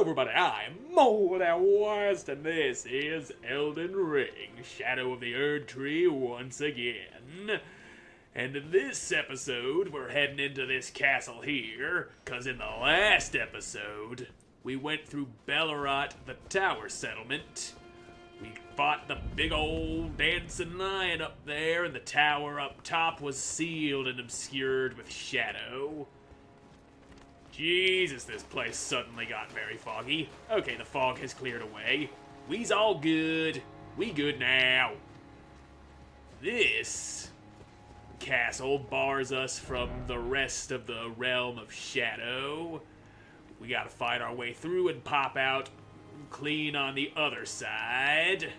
everybody, I'm Moldy, and this is Elden Ring, Shadow of the Erdtree once again. And in this episode, we're heading into this castle here, cause in the last episode, we went through Bellerot, the tower settlement. We fought the big old dancing lion up there, and the tower up top was sealed and obscured with shadow. Jesus, this place suddenly got very foggy. Okay, the fog has cleared away. We's all good. We good now. This castle bars us from the rest of the realm of shadow. We gotta fight our way through and pop out clean on the other side.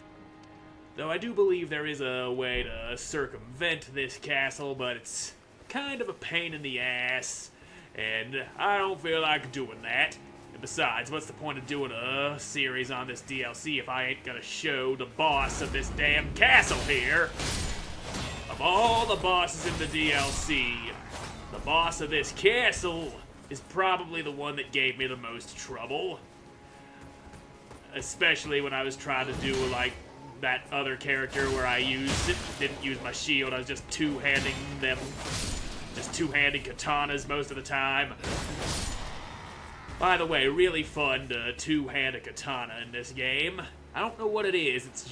Though I do believe there is a way to circumvent this castle, but it's kind of a pain in the ass. And I don't feel like doing that. And besides, what's the point of doing a series on this DLC if I ain't gonna show the boss of this damn castle here? Of all the bosses in the DLC, the boss of this castle is probably the one that gave me the most trouble. Especially when I was trying to do, like, that other character where I didn't use my shield, I was just two-handing them. Just two-handed katanas most of the time. By the way, really fun to two-hand a katana in this game. I don't know what it is, it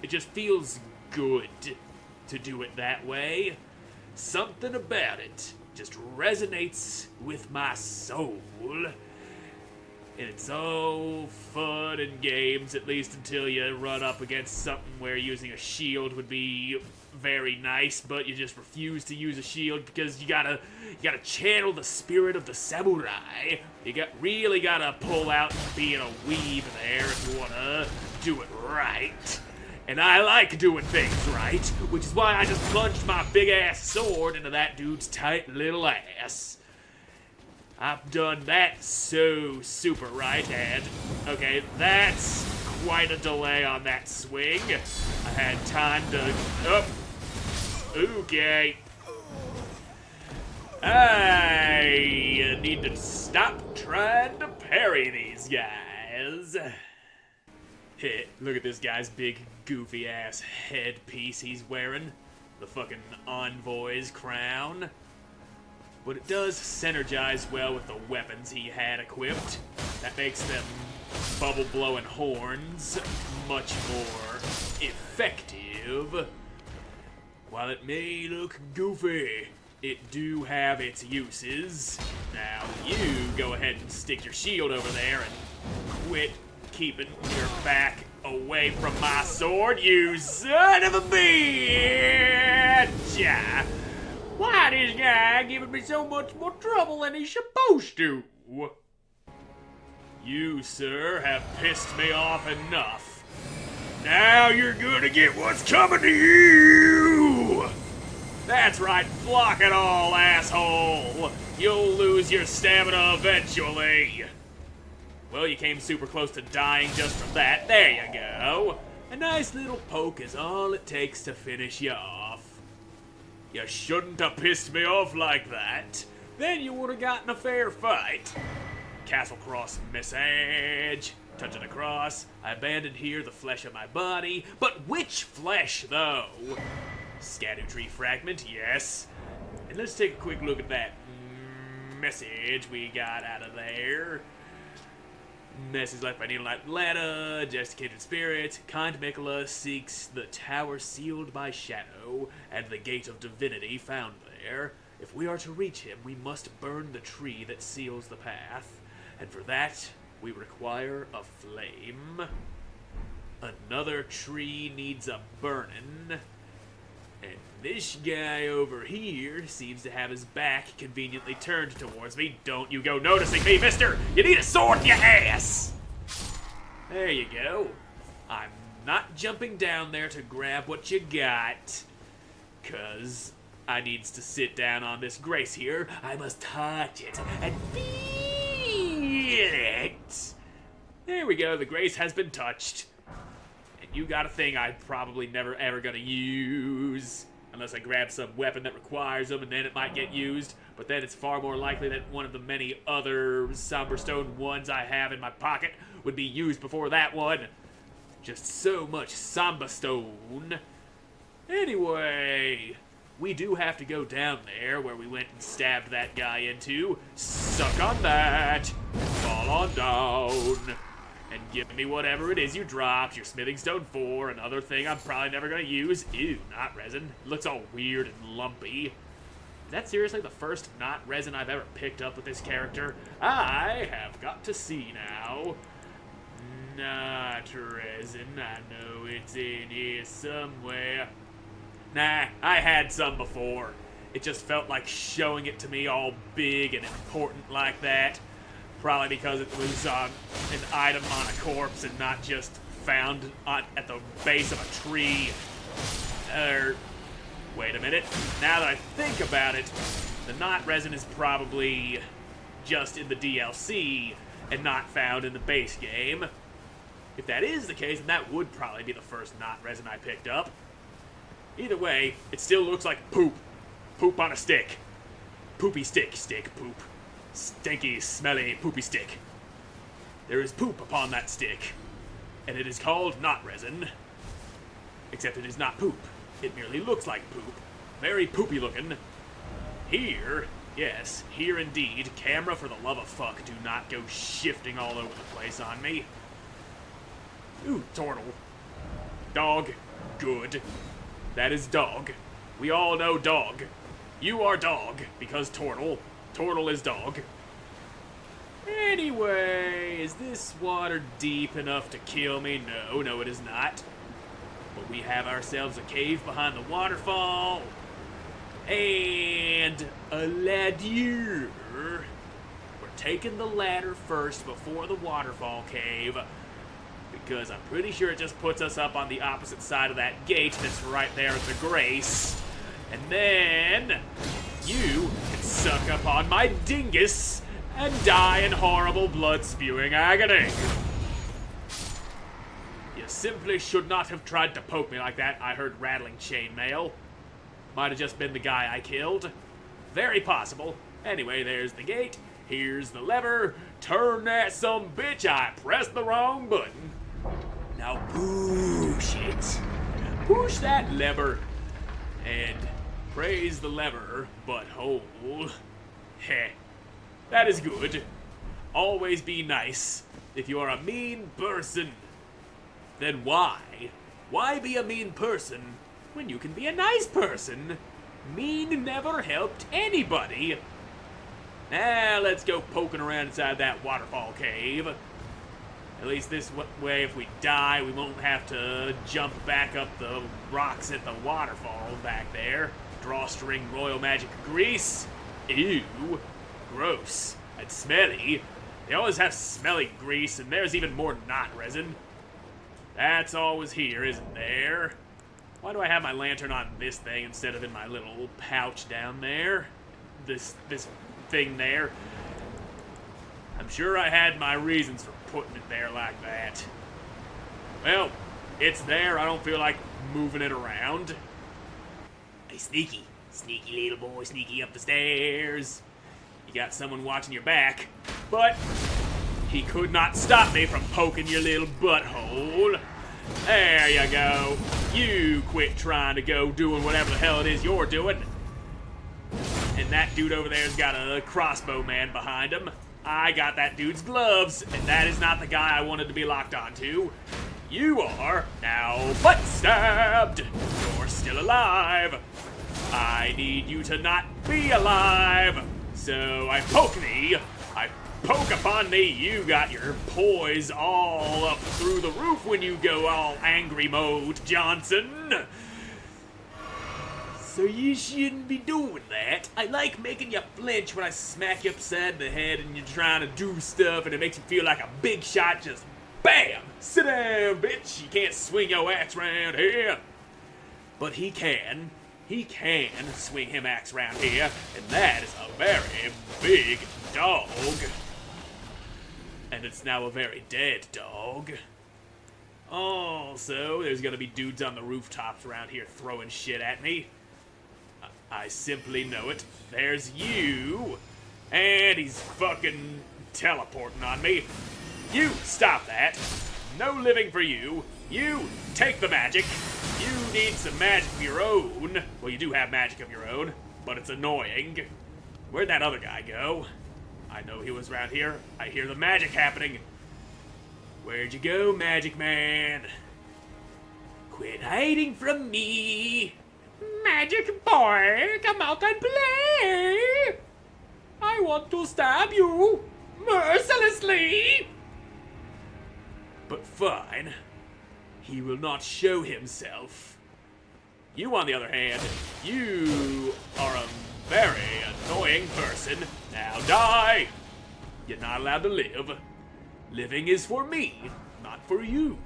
just feels good to do it that way. Something about it just resonates with my soul. And it's all fun and games, at least until you run up against something where using a shield would be very nice, but you just refuse to use a shield because you gotta channel the spirit of the samurai. You really gotta pull out and be in a weave there if you wanna do it right. And I like doing things right, which is why I just plunged my big ass sword into that dude's tight little ass. I've done that so super right, and okay, that's quite a delay on that swing. I had time to, okay. I need to stop trying to parry these guys. Look at this guy's big goofy ass headpiece he's wearing. The fucking envoy's crown. But it does synergize well with the weapons he had equipped. That makes them bubble-blowing horns much more effective. While it may look goofy, it do have its uses. Now you go ahead and stick your shield over there and quit keeping your back away from my sword, you son of a bitch! Why this guy giving me so much more trouble than he's supposed to? You, sir, have pissed me off enough. Now you're gonna get what's coming to you! That's right, block it all, asshole! You'll lose your stamina eventually. Well, you came super close to dying just from that. There you go. A nice little poke is all it takes to finish you off. You shouldn't have pissed me off like that. Then you would have gotten a fair fight. Castle Cross message. Touching across. I abandoned here the flesh of my body. But which flesh, though? Erdtree fragment, yes. And let's take a quick look at that message we got out of there. Message left by Needle-Knight Rellana, Desiccated Spirit. Kind Mikola seeks the tower sealed by shadow and the gate of divinity found there. If we are to reach him, we must burn the tree that seals the path. And for that, we require a flame. Another tree needs a burning. And this guy over here seems to have his back conveniently turned towards me. Don't you go noticing me, mister! You need a sword in your ass! There you go. I'm not jumping down there to grab what you got. 'Cause I needs to sit down on this grace here. I must touch it and feel it. There we go, the grace has been touched. You got a thing I'm probably never ever gonna use. unless I grab some weapon that requires them, and then it might get used. But then it's far more likely that one of the many other Somberstone ones I have in my pocket would be used before that one. Just so much Somberstone. Anyway, we do have to go down there where we went and stabbed that guy into. Suck on that. Fall on down. And give me whatever it is you dropped, your smithing stone 4, another thing I'm probably never going to use. Ew, not resin. It looks all weird and lumpy. Is that seriously the first not resin I've ever picked up with this character? I have got to see now. Not resin, I know it's in here somewhere. Nah, I had some before. It just felt like showing it to me all big and important like that. Probably because it was an item on a corpse and not just found at the base of a tree. Wait a minute. Now that I think about it, the knot resin is probably just in the DLC and not found in the base game. If that is the case, then that would probably be the first knot resin I picked up. Either way, it still looks like poop. Poop on a stick. Poopy stick, poop. Stinky, smelly, poopy stick. There is poop upon that stick, and it is called knot resin. Except it is not poop. It merely looks like poop. Very poopy looking. Here, yes, here indeed. Camera, for the love of fuck, do not go shifting all over the place on me. Ooh, turtle. Dog. Good. That is dog. We all know dog. You are dog, because turtle. Turtle is dog. Anyway, is this water deep enough to kill me? No, it is not. But we have ourselves a cave behind the waterfall. And a ladder. We're taking the ladder first before the waterfall cave, because I'm pretty sure it just puts us up on the opposite side of that gate that's right there at the Grace. And then you can suck up on my dingus and die in horrible blood-spewing agony. You simply should not have tried to poke me like that. I heard rattling chainmail. Might have just been the guy I killed. Very possible. Anyway, there's the gate. Here's the lever. Turn that some bitch. I pressed the wrong button. Now push it. Push that lever. And praise the lever, butthole. Heh. That is good. Always be nice. If you are a mean person, then why? Why be a mean person when you can be a nice person? Mean never helped anybody. Now let's go poking around inside that waterfall cave. At least this way, if we die, we won't have to jump back up the rocks at the waterfall back there. Drawstring royal magic grease. Ew. Gross. And smelly. They always have smelly grease, and there's even more knot resin. That's always here, isn't there? Why do I have my lantern on this thing instead of in my little pouch down there? This thing there. I'm sure I had my reasons for putting it there like that. Well, it's there. I don't feel like moving it around. Hey, sneaky. Sneaky little boy, sneaky up the stairs. You got someone watching your back, but he could not stop me from poking your little butthole. There you go. You quit trying to go doing whatever the hell it is you're doing. And that dude over there's got a crossbow man behind him. I got that dude's gloves, and that is not the guy I wanted to be locked onto. You are now butt stabbed. You're still alive. I need you to not be alive. So I poke thee. I poke upon thee. You got your poise all up through the roof when you go all angry mode, Johnson. So you shouldn't be doing that. I like making you flinch when I smack you upside the head and you're trying to do stuff and it makes you feel like a big shot. Just BAM! Sit down, bitch. You can't swing your axe around here. But he can. He can swing him axe around here, and that is a very big dog. And it's now a very dead dog. Also, there's gonna be dudes on the rooftops around here throwing shit at me. I simply know it. There's you. And he's fucking teleporting on me. You, stop that. No living for you. You, take the magic. You need some magic of your own. Well, you do have magic of your own, but it's annoying. Where'd that other guy go? I know he was around here. I hear the magic happening. Where'd you go, Magic Man? Quit hiding from me. Magic boy, come out and play. I want to stab you mercilessly. But fine. He will not show himself. You, on the other hand, you are a very annoying person. Now die! You're not allowed to live. Living is for me, not for you.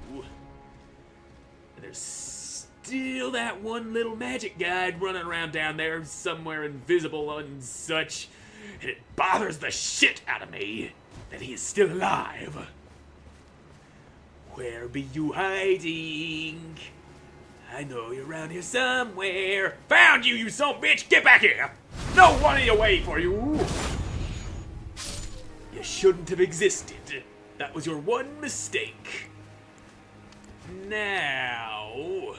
There's still that one little magic guy running around down there somewhere invisible and such, and it bothers the shit out of me that he is still alive. Where be you hiding? I know you're around here somewhere. Found you, you son of a bitch! Get back here! No one in your way for you! You shouldn't have existed. That was your one mistake. Now,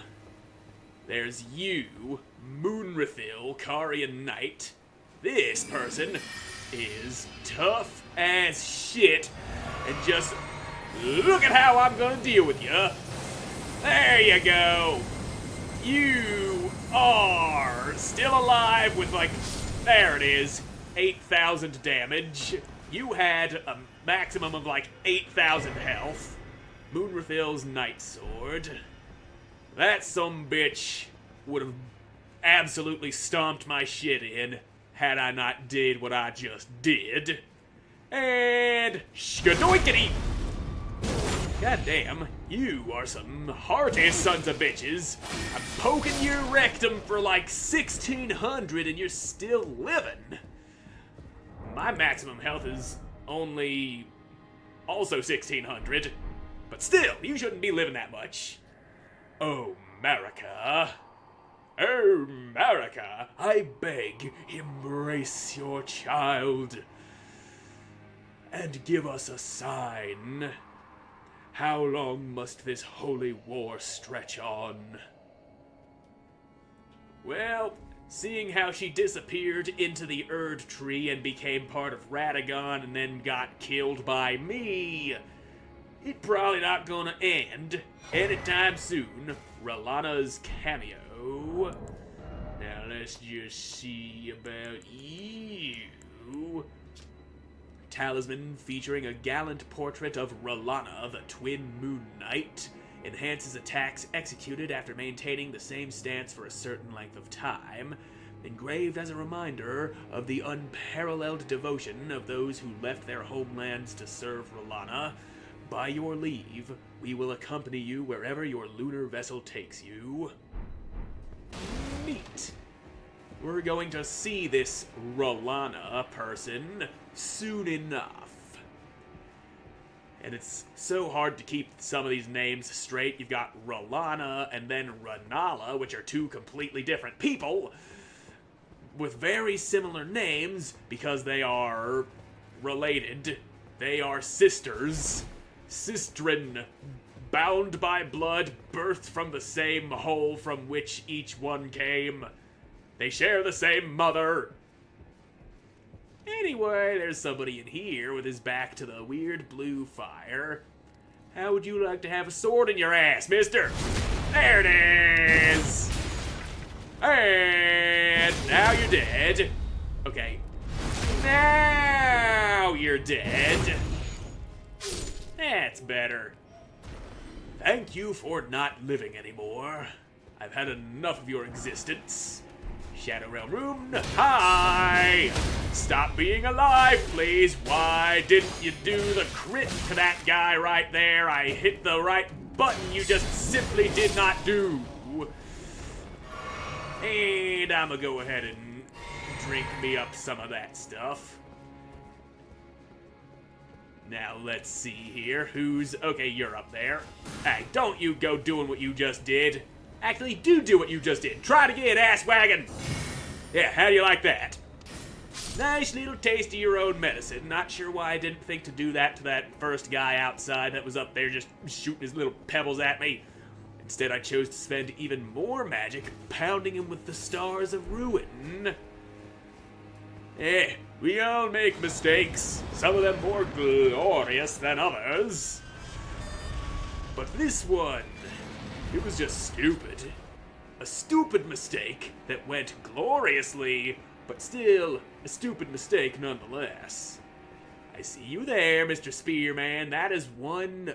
there's you, Moonrithil, Carian Knight. This person is tough as shit, and just look at how I'm gonna deal with you. There you go. You are still alive with, like, there it is, 8,000 damage. You had a maximum of, like, 8,000 health. Moonrithil's Night Sword. That sumbitch would have absolutely stomped my shit in had I not did what I just did. And skadoinkity! God damn, you are some hearty sons of bitches. I'm poking your rectum for like 1,600 and you're still living. My maximum health is only also 1,600, but still, you shouldn't be living that much. Oh, America. Oh, America, I beg, embrace your child and give us a sign. How long must this holy war stretch on? Well, seeing how she disappeared into the Erdtree and became part of Radagon and then got killed by me, it's probably not gonna end anytime soon. Rellana's cameo. Now let's just see about you. Talisman featuring a gallant portrait of Rellana, the twin Moon Knight, enhances attacks executed after maintaining the same stance for a certain length of time, engraved as a reminder of the unparalleled devotion of those who left their homelands to serve Rellana. By your leave, we will accompany you wherever your lunar vessel takes you. Neat. We're going to see this Rellana person soon enough. And it's so hard to keep some of these names straight. You've got Rellana and then Rennala, which are two completely different people with very similar names because they are related. They are sisters. Sistren, bound by blood, birthed from the same hole from which each one came. They share the same mother. Anyway, there's somebody in here with his back to the weird blue fire. How would you like to have a sword in your ass, mister? There it is! And now you're dead. Okay. Now you're dead. That's better. Thank you for not living anymore. I've had enough of your existence. Shadow Realm Room, hi! Stop being alive, please. Why didn't you do the crit to that guy right there? I hit the right button you just simply did not do. And I'm gonna go ahead and drink me up some of that stuff. Now let's see here. Okay, you're up there. Hey, don't you go doing what you just did. Actually, do what you just did. Try it again, ass wagon. Yeah, how do you like that? Nice little taste of your own medicine. Not sure why I didn't think to do that to that first guy outside that was up there just shooting his little pebbles at me. Instead, I chose to spend even more magic pounding him with the stars of ruin. We all make mistakes, some of them more glorious than others. But this one, it was just stupid. A stupid mistake that went gloriously, but still a stupid mistake nonetheless. I see you there, Mr. Spearman. That is one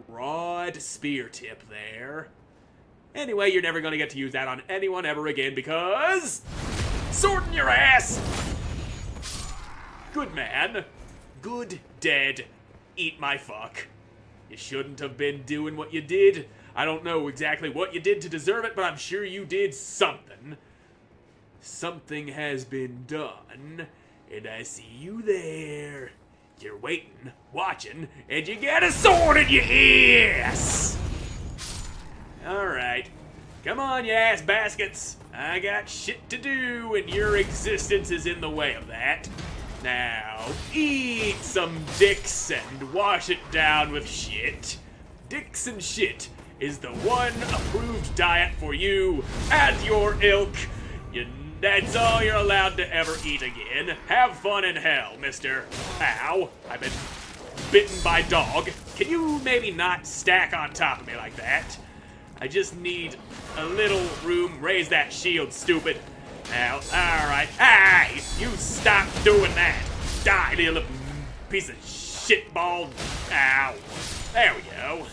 broad spear tip there. Anyway, you're never gonna get to use that on anyone ever again because... sword in your ass! Good man. Good dead. Eat my fuck. You shouldn't have been doing what you did. I don't know exactly what you did to deserve it, but I'm sure you did something. Something has been done, and I see you there. You're waiting, watching, and you get a sword in your ass! Alright. Come on, you ass baskets. I got shit to do, and your existence is in the way of that. Now, eat some dicks and wash it down with shit. Dicks and shit is the one approved diet for you and your ilk. That's all you're allowed to ever eat again. Have fun in hell, mister. Ow, I've been bitten by dog. Can you maybe not stack on top of me like that? I just need a little room. Raise that shield, stupid. Now, alright. Hey, you stop doing that. Die, you little piece of shit ball. Ow. There we go.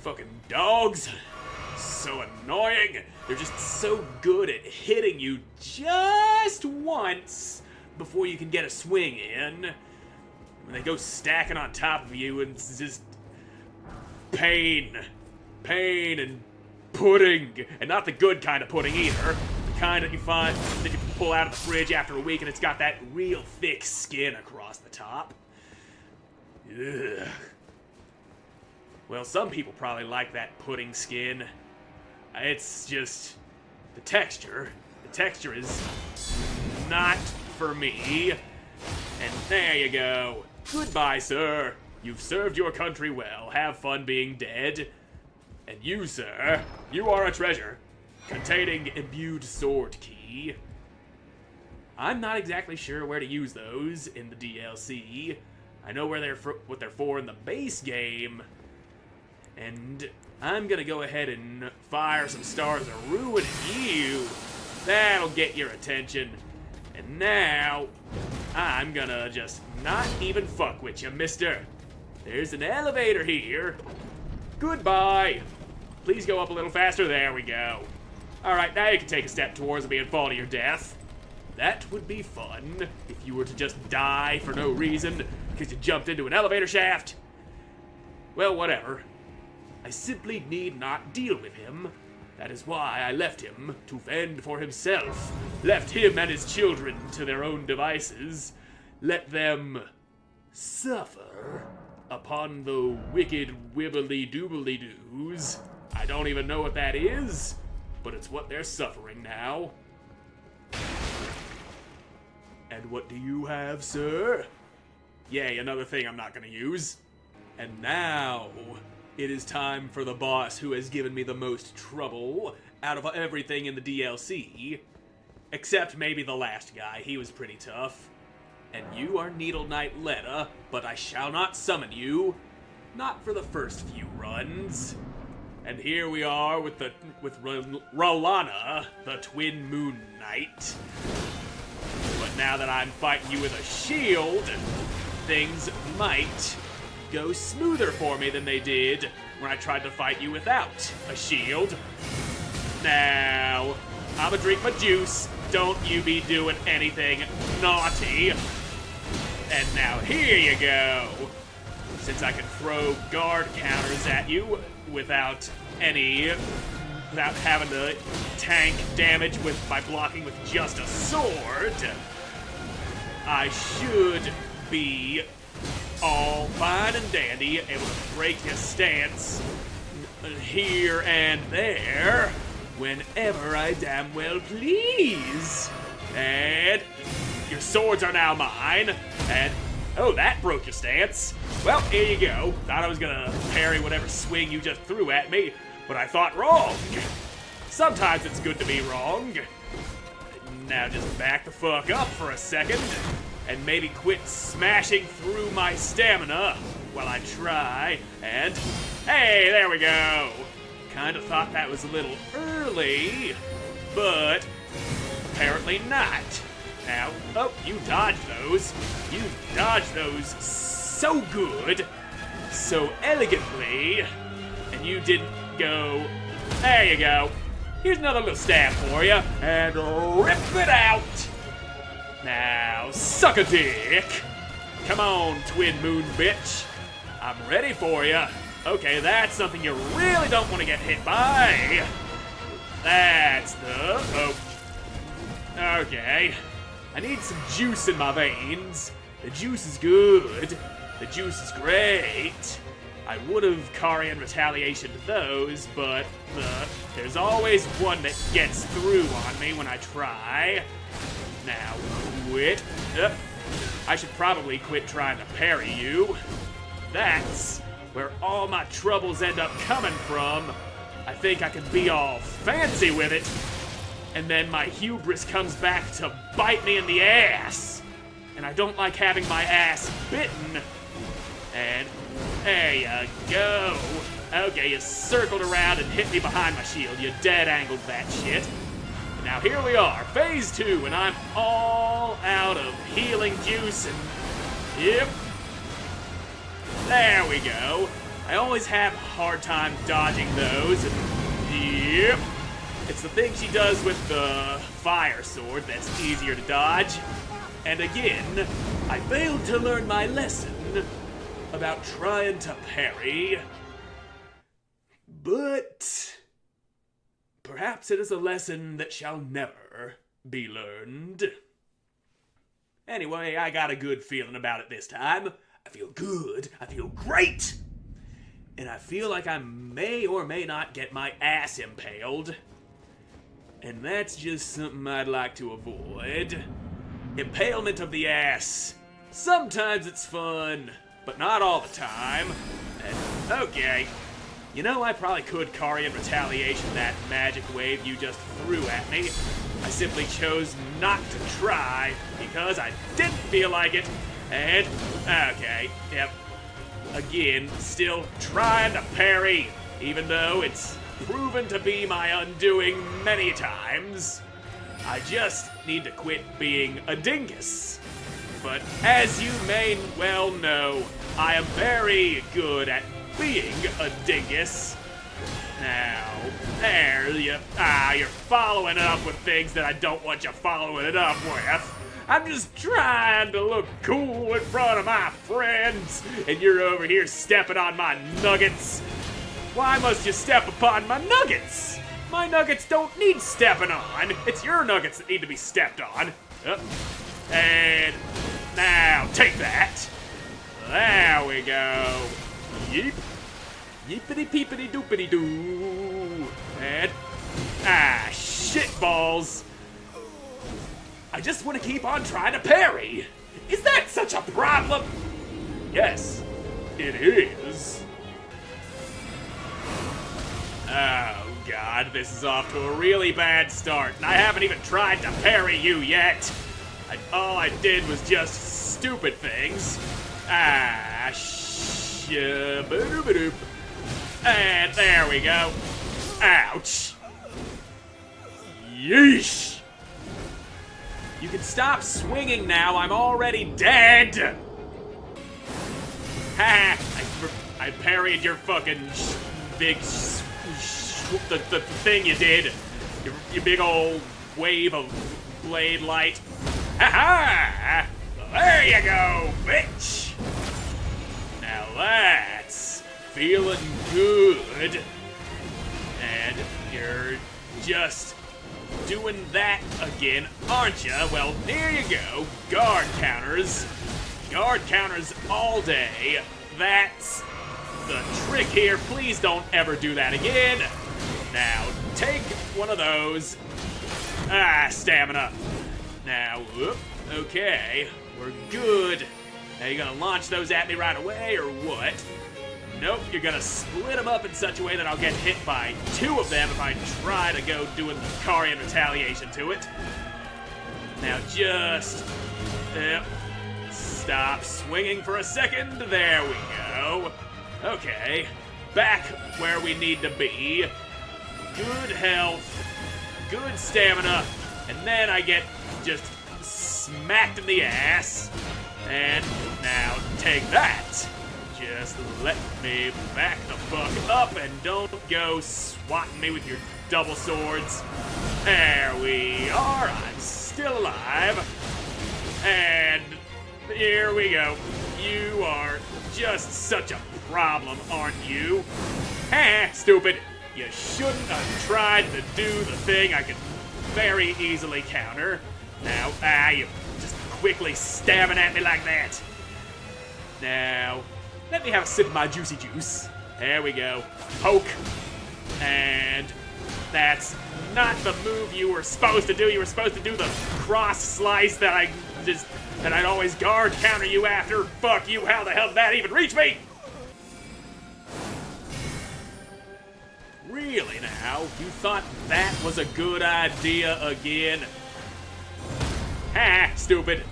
Fucking dogs. So annoying. They're just so good at hitting you just once before you can get a swing in. When they go stacking on top of you, and it's just pain. Pain and pudding. And not the good kind of pudding either. The kind that you find that you pull out of the fridge after a week and it's got that real thick skin across the top. Ugh. Well, some people probably like that pudding skin. It's just the texture. The texture is not for me. And there you go. Goodbye, sir. You've served your country well. Have fun being dead. And you, sir, you are a treasure containing imbued sword key. I'm not exactly sure where to use those in the DLC. I know where what they're for in the base game. And I'm gonna go ahead and fire some stars of ruin at you. That'll get your attention. And now, I'm gonna just not even fuck with you, mister. There's an elevator here. Goodbye. Please go up a little faster. There we go. Alright, now you can take a step towards me and fall to your death. That would be fun if you were to just die for no reason because you jumped into an elevator shaft. Well, whatever. I simply need not deal with him. That is why I left him to fend for himself. Left him and his children to their own devices. Let them suffer upon the wicked wibbly-doobly-doos. I don't even know what that is, but it's what they're suffering now. And what do you have, sir? Yay, another thing I'm not gonna use. And now, it is time for the boss who has given me the most trouble out of everything in the DLC. Except maybe the last guy, he was pretty tough. And you are Needle Knight Letta, but I shall not summon you. Not for the first few runs. And here we are with Rellana, the Twin Moon Knight. But now that I'm fighting you with a shield, things might go smoother for me than they did when I tried to fight you without a shield. Now, I'ma drink my juice. Don't you be doing anything naughty. And now here you go. Since I can throw guard counters at you without having to tank damage by blocking with just a sword, I should be all fine and dandy, able to break his stance here and there whenever I damn well please. And your swords are now mine. And oh, that broke your stance. Well, here you go. Thought I was gonna parry whatever swing you just threw at me, but I thought wrong. Sometimes it's good to be wrong. Now just back the fuck up for a second, and maybe quit smashing through my stamina while I try. And hey, there we go. Kinda thought that was a little early, but apparently not. Now, oh, you dodged those. You dodged those so good, so elegantly, and you didn't go. There you go. Here's another little stab for you, and rip it out. Now, suck a dick. Come on, twin moon bitch. I'm ready for you. Okay, that's something you really don't want to get hit by. That's the... oh. Okay. I need some juice in my veins. The juice is good. The juice is great. I would have Karian retaliation to those, but there's always one that gets through on me when I try. Now, quit. I should probably quit trying to parry you. That's where all my troubles end up coming from. I think I can be all fancy with it, and then my hubris comes back to bite me in the ass. And I don't like having my ass bitten. And there you go. Okay, you circled around and hit me behind my shield. You dead angled that shit. Now here we are, phase 2, and I'm all out of healing juice and... yep. There we go. I always have a hard time dodging those, and... yep. It's the thing she does with the fire sword that's easier to dodge. And again, I failed to learn my lesson about trying to parry. But perhaps it is a lesson that shall never be learned. Anyway, I got a good feeling about it this time. I feel good. I feel great. And I feel like I may or may not get my ass impaled. And that's just something I'd like to avoid. Impalement of the ass. Sometimes it's fun, but not all the time. And, okay. You know, I probably could Karian retaliation that magic wave you just threw at me. I simply chose not to try because I didn't feel like it. And, okay, yep. Again, still trying to parry, even though it's proven to be my undoing many times. I just need to quit being a dingus. But as you may well know, I am very good at being a dingus. Now, there you're following it up with things that I don't want you following it up with. I'm just trying to look cool in front of my friends, and you're over here stepping on my nuggets. Why must you step upon my nuggets? My nuggets don't need stepping on. It's your nuggets that need to be stepped on. And now, take that. There we go. Yeep. Yeepity peepity doopity doo. And, shit balls. I just want to keep on trying to parry. Is that such a problem? Yes, it is. Oh god, this is off to a really bad start, and I haven't even tried to parry you yet. All I did was just stupid things. Shaboodoobadoop. And there we go. Ouch. Yeesh. You can stop swinging now, I'm already dead! Ha! I parried your fucking big the thing you did. Your big old wave of blade light. Ha-ha! There you go, bitch! Now that's feeling good. And you're just doing that again, aren't ya? Well, there you go. Guard counters. Guard counters all day. That's the trick here. Please don't ever do that again. Now, take one of those. Stamina. Now, whoop, okay, we're good. Now you gonna launch those at me right away, or what? Nope, you're gonna split them up in such a way that I'll get hit by 2 of them if I try to go doing the Karian retaliation to it. Now just... stop swinging for a second. There we go. Okay, back where we need to be. Good health, good stamina, and then I get just smacked in the ass. And now take that. Just let me back the fuck up and don't go swatting me with your double swords. There we are. I'm still alive. And here we go. You are just such a problem, aren't you? Heh, stupid. You shouldn't have tried to do the thing I could very easily counter. Now, you just quickly stabbing at me like that. Now, let me have a sip of my juicy juice. There we go. Poke. And that's not the move you were supposed to do. You were supposed to do the cross slice that I'd always guard counter you after. Fuck you, how the hell did that even reach me? Really now? You thought that was a good idea again? Ha, stupid.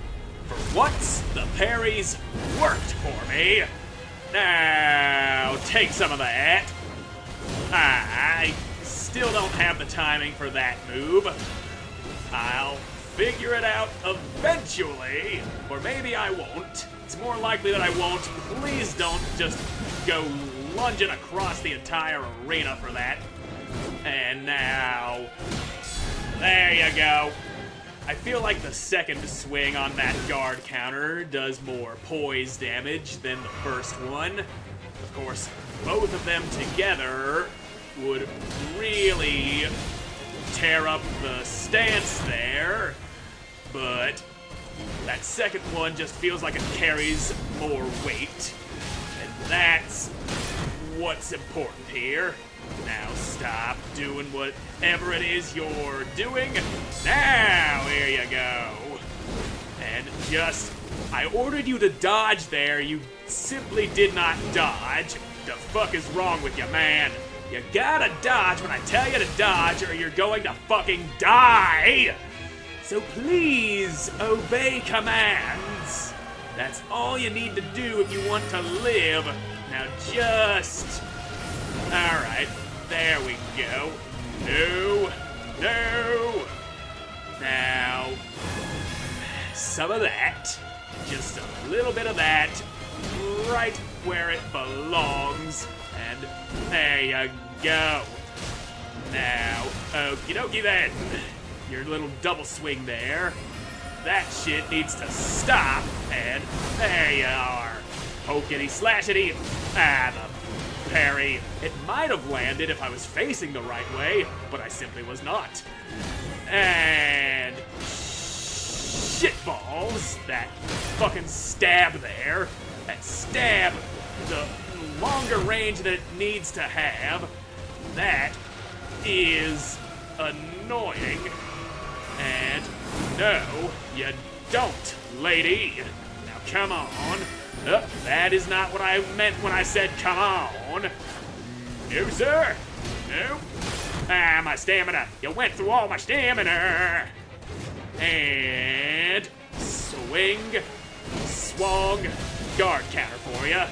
For once, the parries worked for me. Now, take some of that. I still don't have the timing for that move. I'll figure it out eventually, or maybe I won't. It's more likely that I won't. Please don't just go lunging across the entire arena for that. And now, there you go. I feel like the second swing on that guard counter does more poise damage than the first one. Of course, both of them together would really tear up the stance there, but that second one just feels like it carries more weight, and that's what's important here. Now stop doing whatever it is you're doing. Now, here you go. And just, I ordered you to dodge there. You simply did not dodge. The fuck is wrong with you, man? You gotta dodge when I tell you to dodge, or you're going to fucking die. So please obey commands. That's all you need to do if you want to live. Now just... Alright, there we go. No, no. Now, some of that. Just a little bit of that. Right where it belongs. And there you go. Now, okie dokie then. Your little double swing there. That shit needs to stop. And there you are. Pokety slashety. The parry. It might have landed if I was facing the right way, but I simply was not. And shitballs. That fucking stab there. That stab, the longer range that it needs to have. That is annoying. And no, you don't, lady. Now come on. That is not what I meant when I said come on. No, sir. No. My stamina. You went through all my stamina. And swing, swung, guard counter for you.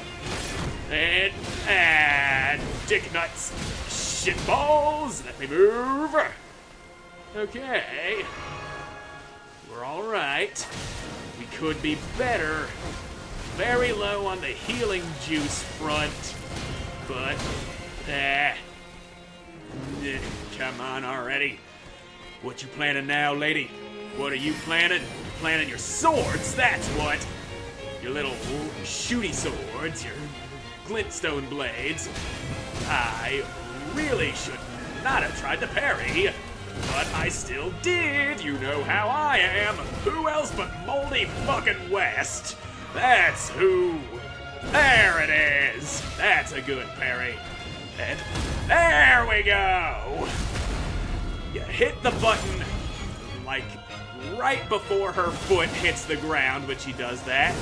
And dick nuts, shit balls. Let me move. Okay. We're all right. We could be better. Very low on the healing juice front, but come on already. What you planning now, lady? What are you planning? You're planning your swords, that's what. Your little shooty swords, your glintstone blades. I really should not have tried to parry, but I still did. You know how I am. Who else but Moldy fucking West? That's who. There it is. That's a good parry. And there we go. You hit the button like right before her foot hits the ground when she does that.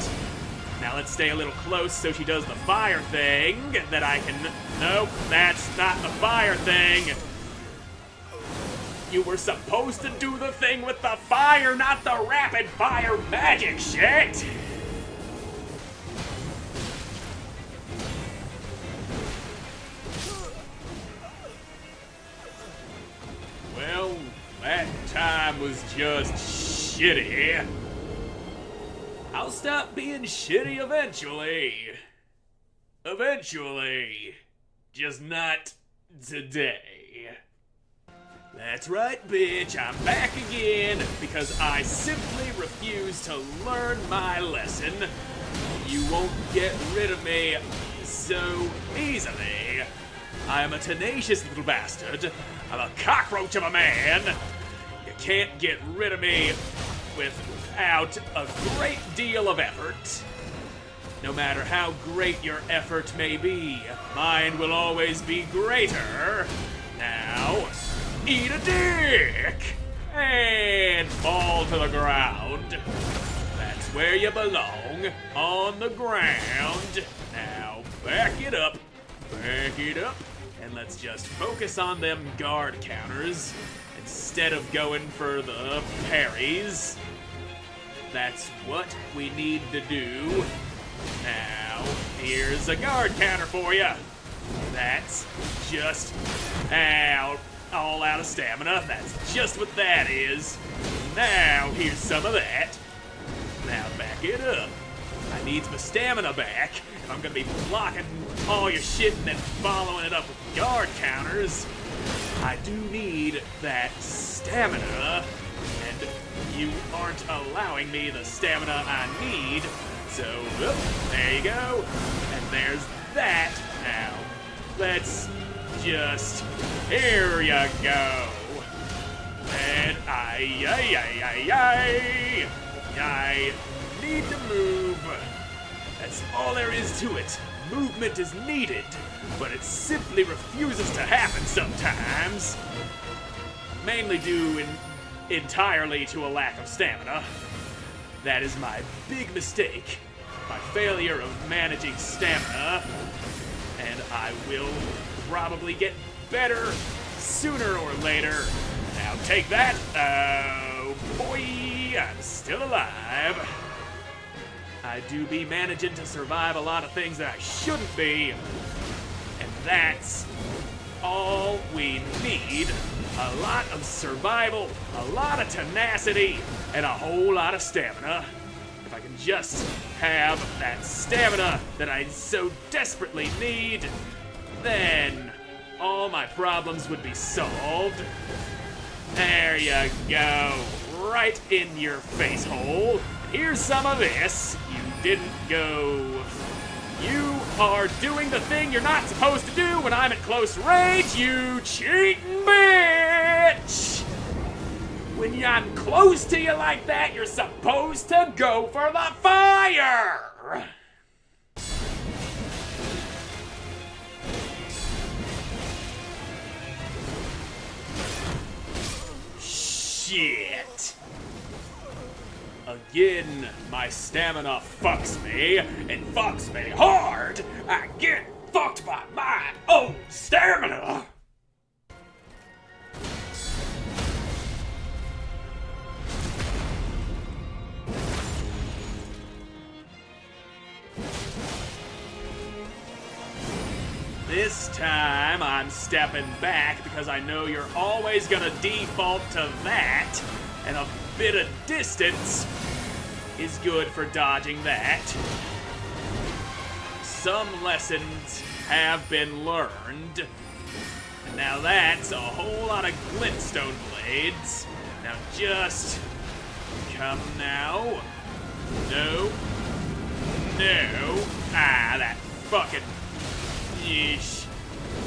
Now let's stay a little close so she does the fire thing that I can... Nope, that's not the fire thing. You were supposed to do the thing with the fire, not the rapid fire magic shit! Well, that time was just shitty. I'll stop being shitty eventually. Eventually. Just not today. That's right, bitch. I'm back again because I simply refuse to learn my lesson. You won't get rid of me so easily. I am a tenacious little bastard. I'm a cockroach of a man. You can't get rid of me without a great deal of effort. No matter how great your effort may be, mine will always be greater. Now, eat a dick! And fall to the ground. That's where you belong, on the ground. Now, back it up, and let's just focus on them guard counters instead of going for the parries. That's what we need to do. Now, here's a guard counter for you. That's just all out of stamina. That's just what that is. Now, here's some of that. Now, back it up. I need my stamina back. If I'm gonna be blocking all your shit and then following it up with guard counters, I do need that stamina, and you aren't allowing me the stamina I need. So, there you go. And there's that. Now, let's just... Here you go. And I need to move. That's all there is to it. Movement is needed, but it simply refuses to happen sometimes. Mainly due entirely to a lack of stamina. That is my big mistake. My failure of managing stamina. And I will probably get better sooner or later. Now take that. Oh boy, I'm still alive. I do be managing to survive a lot of things that I shouldn't be. And that's all we need. A lot of survival, a lot of tenacity, and a whole lot of stamina. If I can just have that stamina that I so desperately need, then all my problems would be solved. There you go. Right in your face hole. Here's some of this. You didn't go. You are doing the thing you're not supposed to do when I'm at close range, you cheating bitch! When I'm close to you like that, you're supposed to go for the fire! Shit! Again, my stamina fucks me, and fucks me hard! I get fucked by my own stamina! This time, I'm stepping back because I know you're always gonna default to that, and a bit of distance is good for dodging that. Some lessons have been learned, and now that's a whole lot of glintstone blades. Now just come now. No. No. Ah, that fucking... Yeesh.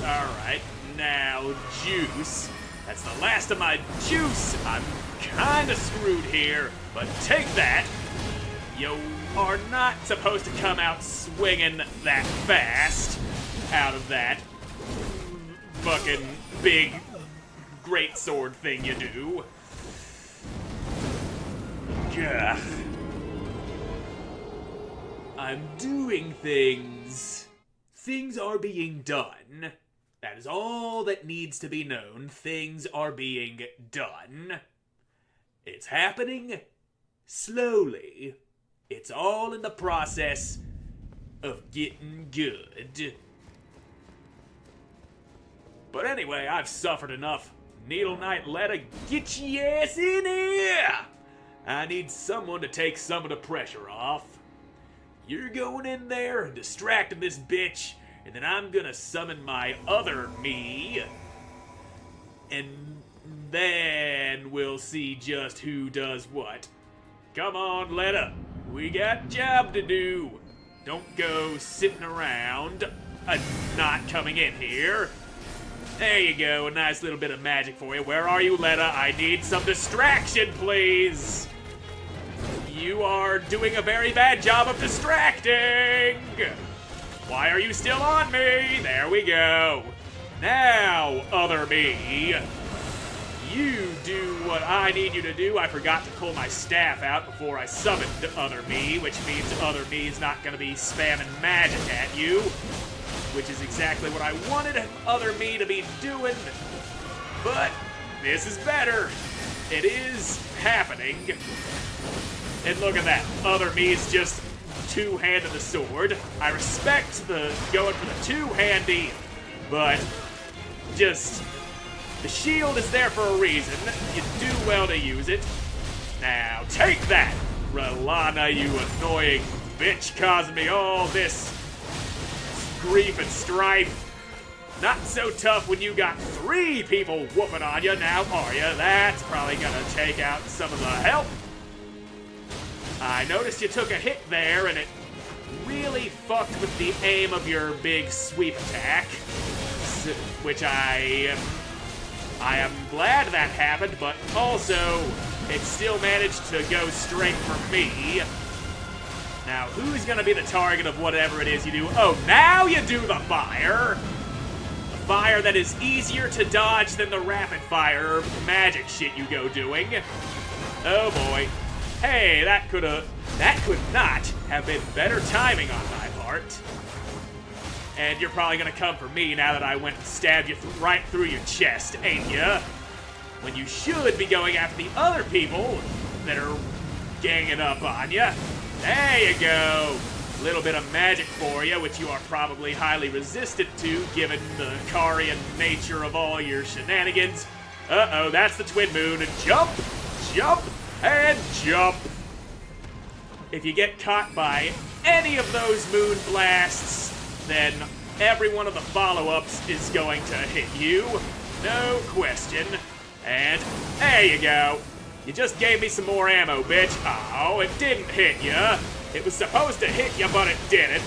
Alright, now juice. That's the last of my juice. I'm kinda screwed here, but take that. You are not supposed to come out swinging that fast out of that fucking big great sword thing you do. Ugh. I'm doing things. Things are being done. That is all that needs to be known. Things are being done. It's happening slowly. It's all in the process of getting good. But anyway, I've suffered enough. Needle Knight, get your ass in here! I need someone to take some of the pressure off. You're going in there and distracting this bitch, and then I'm gonna summon my other me, and then we'll see just who does what. Come on, Letta. We got job to do. Don't go sitting around, not coming in here. There you go, a nice little bit of magic for you. Where are you, Letta? I need some distraction, please. You are doing a very bad job of distracting. Why are you still on me? There we go. Now, other me. You do what I need you to do. I forgot to pull my staff out before I summoned other me, which means other me is not going to be spamming magic at you, which is exactly what I wanted other me to be doing. But this is better. It is happening. And look at that. Other me is just two-handed the sword. I respect the going for the two-handy, but just the shield is there for a reason. You do well to use it. Now take that, Rellana, you annoying bitch, causing me all this grief and strife. Not so tough when you got 3 people whooping on you, now are you? That's probably gonna take out some of the help. I noticed you took a hit there, and it really fucked with the aim of your big sweep attack, which I am glad that happened, but also it still managed to go straight for me. Now, who's gonna be the target of whatever it is you do? Oh, now you do the fire! The fire that is easier to dodge than the rapid fire magic shit you go doing. Oh boy. Hey, that could not have been better timing on my part. And you're probably gonna come for me now that I went and stabbed you right through your chest, ain't ya? When you should be going after the other people that are ganging up on ya. There you go. A little bit of magic for you, which you are probably highly resistant to, given the Karian nature of all your shenanigans. Uh-oh, that's the Twin Moon. Jump, jump, and jump. If you get caught by any of those moon blasts, then every one of the follow-ups is going to hit you. No question. And there you go. You just gave me some more ammo, bitch. Oh, it didn't hit ya. It was supposed to hit ya, but it didn't.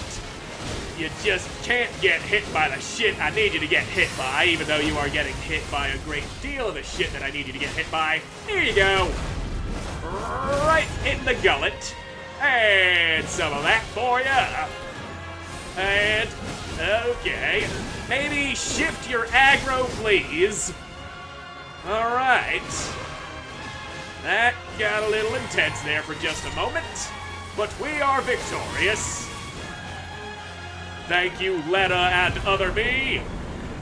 You just can't get hit by the shit I need you to get hit by, even though you are getting hit by a great deal of the shit that I need you to get hit by. Here you go. Right in the gullet. And some of that for ya. And, okay. Maybe shift your aggro, please. Alright. That got a little intense there for just a moment, but we are victorious. Thank you, Letta and other me.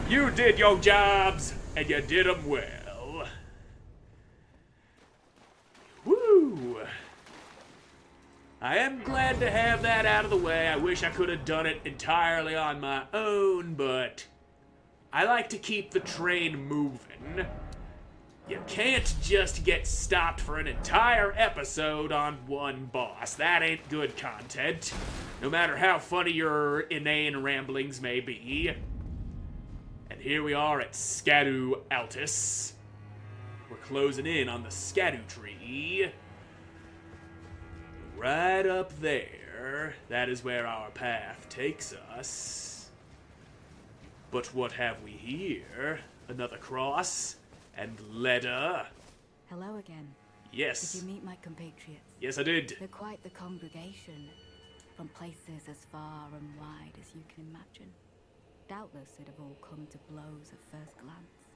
You did your jobs, and you did them well. Woo! I am glad to have that out of the way. I wish I could have done it entirely on my own, but I like to keep the train moving. You can't just get stopped for an entire episode on one boss. That ain't good content, no matter how funny your inane ramblings may be. And here we are at Scadu Altus. We're closing in on the Scadu tree. Right up there. That is where our path takes us. But what have we here? Another cross? And Letta. Hello again. Yes. Did you meet my compatriots? Yes, I did. They're quite the congregation, from places as far and wide as you can imagine. Doubtless it'd have all come to blows at first glance,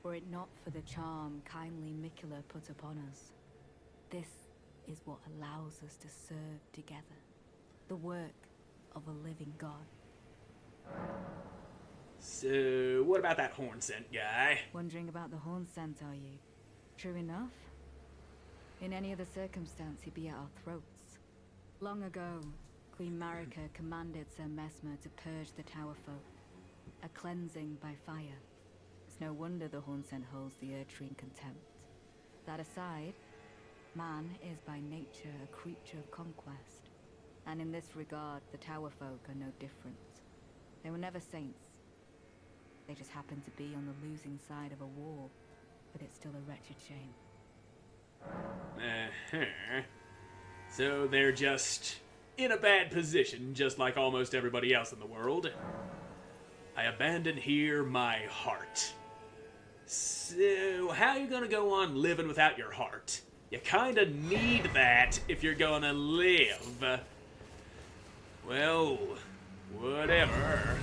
were it not for the charm kindly Mikula put upon us. This is what allows us to serve together. The work of a living god. So, what about that horn scent guy? Wondering about the horn scent, are you? True enough. In any other circumstance, he'd be at our throats. Long ago, Queen Marika commanded Sir Messmer to purge the Tower folk. A cleansing by fire. It's no wonder the horn scent holds the Erdtree in contempt. That aside, man is by nature a creature of conquest. And in this regard, the Tower folk are no different. They were never saints. They just happened to be on the losing side of a war, but it's still a wretched shame. So they're just in a bad position, just like almost everybody else in the world. I abandon here my heart. So, how are you gonna go on living without your heart? You kinda need that if you're gonna live. Well, whatever.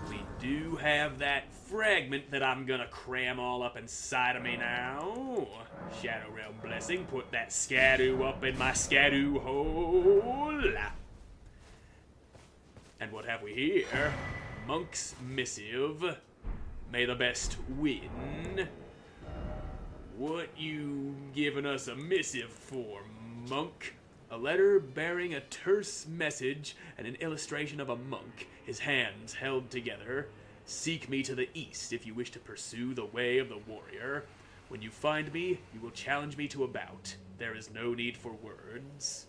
We do have that fragment that I'm gonna cram all up inside of me now. Shadow Realm Blessing, put that scadoo up in my scadoo hole. And what have we here? Monk's Missive. May the best win. What you giving us a missive for, monk? A letter bearing a terse message and an illustration of a monk, his hands held together. Seek me to the east if you wish to pursue the way of the warrior. When you find me, you will challenge me to a bout. There is no need for words.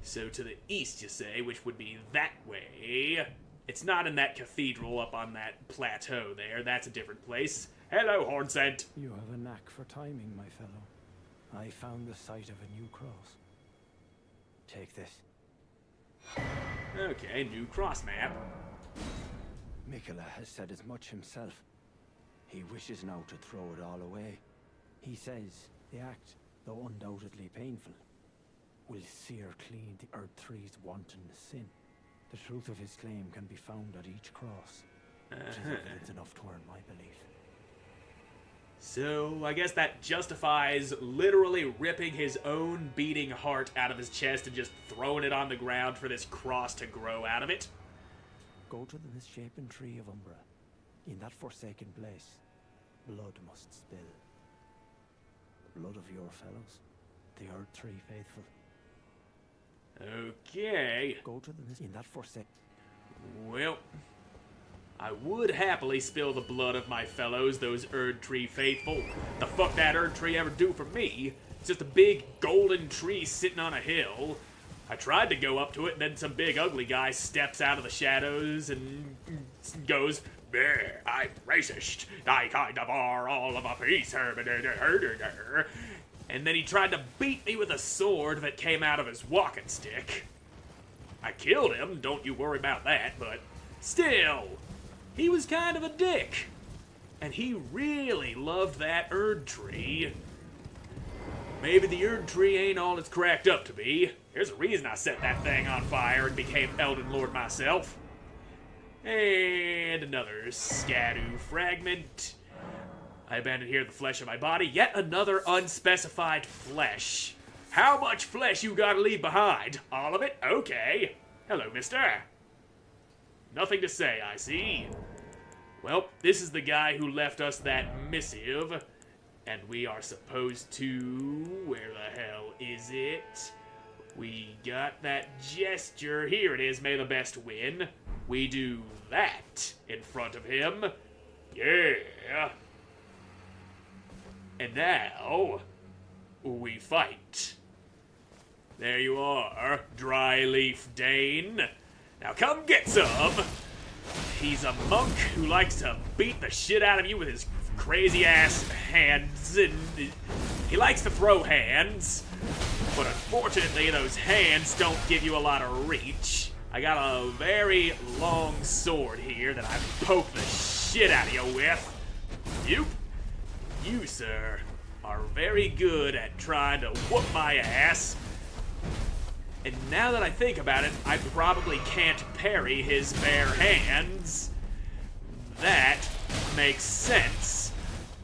So to the east, you say, which would be that way. It's not in that cathedral up on that plateau there. That's a different place. Hello, Hornscent. You have a knack for timing, my fellow. I found the site of a new cross. Take this. Okay, new cross map. Mikola has said as much himself. He wishes now to throw it all away. He says the act, though undoubtedly painful, will sear clean the Erdtree's wanton sin. The truth of his claim can be found at each cross. It is evidence enough to earn my belief. So, I guess that justifies literally ripping his own beating heart out of his chest and just throwing it on the ground for this cross to grow out of it. Go to the misshapen tree of Umbra. In that forsaken place, blood must spill. Blood of your fellows, the Erdtree faithful. Okay. Go to the in that forsaken. Well, I would happily spill the blood of my fellows, those Erdtree faithful. The fuck that Erdtree ever do for me? It's just a big golden tree sitting on a hill. I tried to go up to it, and then some big ugly guy steps out of the shadows and goes, "Bleh, I'm racist. I kind of are all of a piece." And then he tried to beat me with a sword that came out of his walking stick. I killed him, don't you worry about that, but still, he was kind of a dick. And he really loved that Erdtree. Maybe the Erdtree ain't all it's cracked up to be. There's a reason I set that thing on fire and became Elden Lord myself. And another scadoo fragment. I abandoned here the flesh of my body. Yet another unspecified flesh. How much flesh you gotta leave behind? All of it? Okay. Hello, mister. Nothing to say, I see. Well, this is the guy who left us that missive. And we are supposed to... Where the hell is it? We got that gesture. Here it is, may the best win. We do that in front of him. Yeah. And now, we fight. There you are, Dryleaf Dane. Now come get some. He's a monk who likes to beat the shit out of you with his crazy ass hands, and he likes to throw hands, but unfortunately those hands don't give you a lot of reach. I got a very long sword here that I poke the shit out of you with. You, sir, are very good at trying to whoop my ass. And now that I think about it, I probably can't parry his bare hands. That makes sense.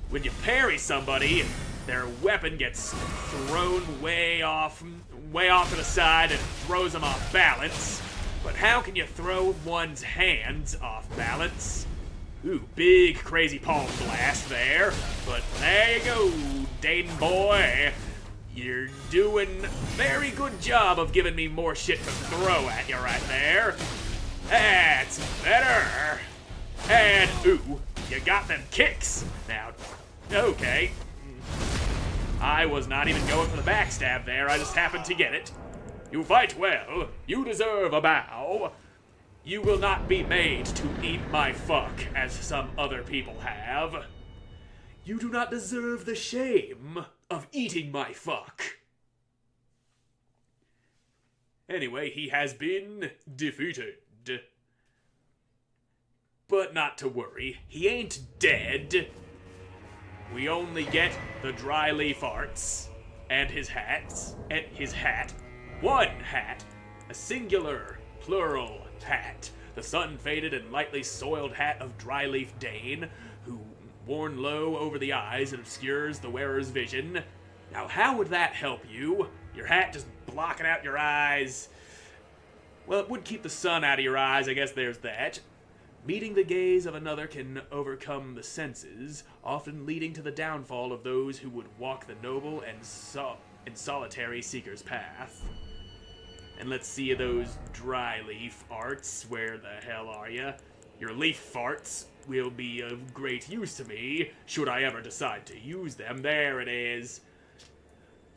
When you parry somebody, their weapon gets thrown way off to the side and throws them off balance. But how can you throw one's hands off balance? Ooh, big crazy palm blast there. But there you go, Dayton boy. You're doing a very good job of giving me more shit to throw at you right there. That's better. And, ooh, you got them kicks. Now, okay. I was not even going for the backstab there, I just happened to get it. You fight well. You deserve a bow. You will not be made to eat my fuck, as some other people have. You do not deserve the shame of eating my fuck. Anyway, he has been defeated. But not to worry, he ain't dead. We only get the dry leaf arts and his hats, and his hat. One hat, a singular, plural hat. The sun-faded and lightly soiled hat of Dryleaf Dane, who worn low over the eyes and obscures the wearer's vision. Now, how would that help you? Your hat just blocking out your eyes. Well, it would keep the sun out of your eyes, I guess there's that. Meeting the gaze of another can overcome the senses, often leading to the downfall of those who would walk the noble and solitary seeker's path. And let's see those dry leaf arts. Where the hell are ya? Your leaf farts will be of great use to me, should I ever decide to use them. There it is.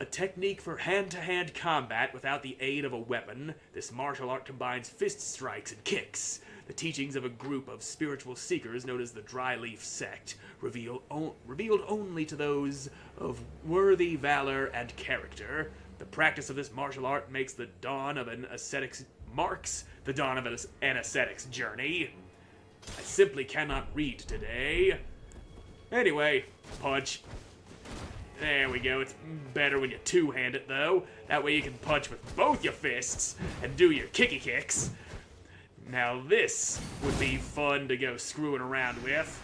A technique for hand-to-hand combat without the aid of a weapon, this martial art combines fist strikes and kicks. The teachings of a group of spiritual seekers known as the Dryleaf Sect, revealed only to those of worthy valor and character. The practice of this martial art marks the dawn of an ascetic's journey. I simply cannot read today. Anyway, punch. There we go. It's better when you two-hand it, though. That way you can punch with both your fists and do your kicky kicks. Now this would be fun to go screwing around with.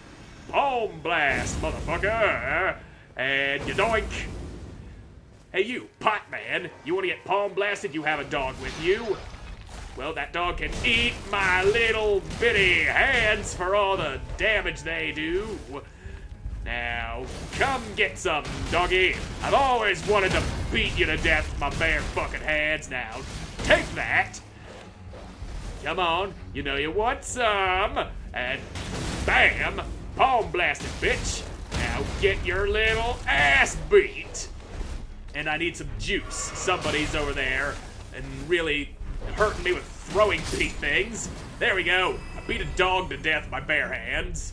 Palm blast, motherfucker! And you doink! Hey you, pot man, you wanna get palm blasted? You have a dog with you? Well, that dog can eat my little bitty hands for all the damage they do. Now, come get some, doggy. I've always wanted to beat you to death with my bare fucking hands. Now, take that. Come on, you know you want some. And bam, palm blasted, bitch. Now get your little ass beat. And I need some juice. Somebody's over there and really hurting me with throwing beat things. There we go. I beat a dog to death with my bare hands.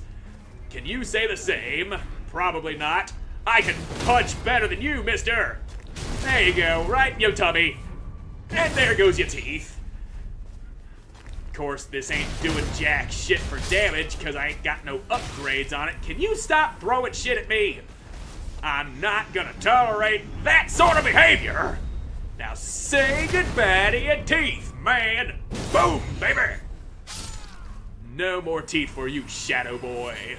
Can you say the same? Probably not. I can punch better than you, mister. There you go, right in your tummy. And there goes your teeth. Of course, this ain't doing jack shit for damage because I ain't got no upgrades on it. Can you stop throwing shit at me? I'm not gonna tolerate that sort of behavior. Now say goodbye to your teeth, man. Boom, baby. No more teeth for you, Shadow Boy.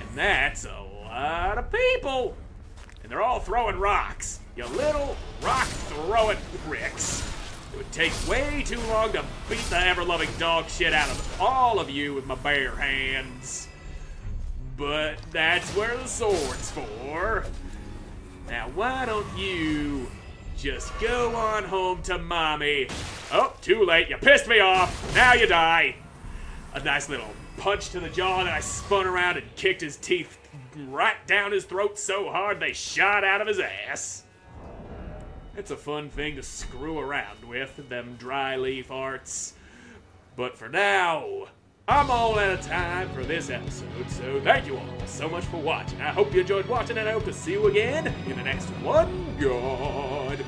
And that's a lot of people. And they're all throwing rocks. You little rock-throwing pricks. It would take way too long to beat the ever-loving dog shit out of all of you with my bare hands. But that's where the sword's for. Now why don't you just go on home to mommy? Oh, too late. You pissed me off. Now you die. A nice little punch to the jaw, and I spun around and kicked his teeth right down his throat so hard they shot out of his ass. It's a fun thing to screw around with, them dry leaf arts. But for now, I'm all out of time for this episode, so thank you all so much for watching. I hope you enjoyed watching, and I hope to see you again in the next one. Goodbye.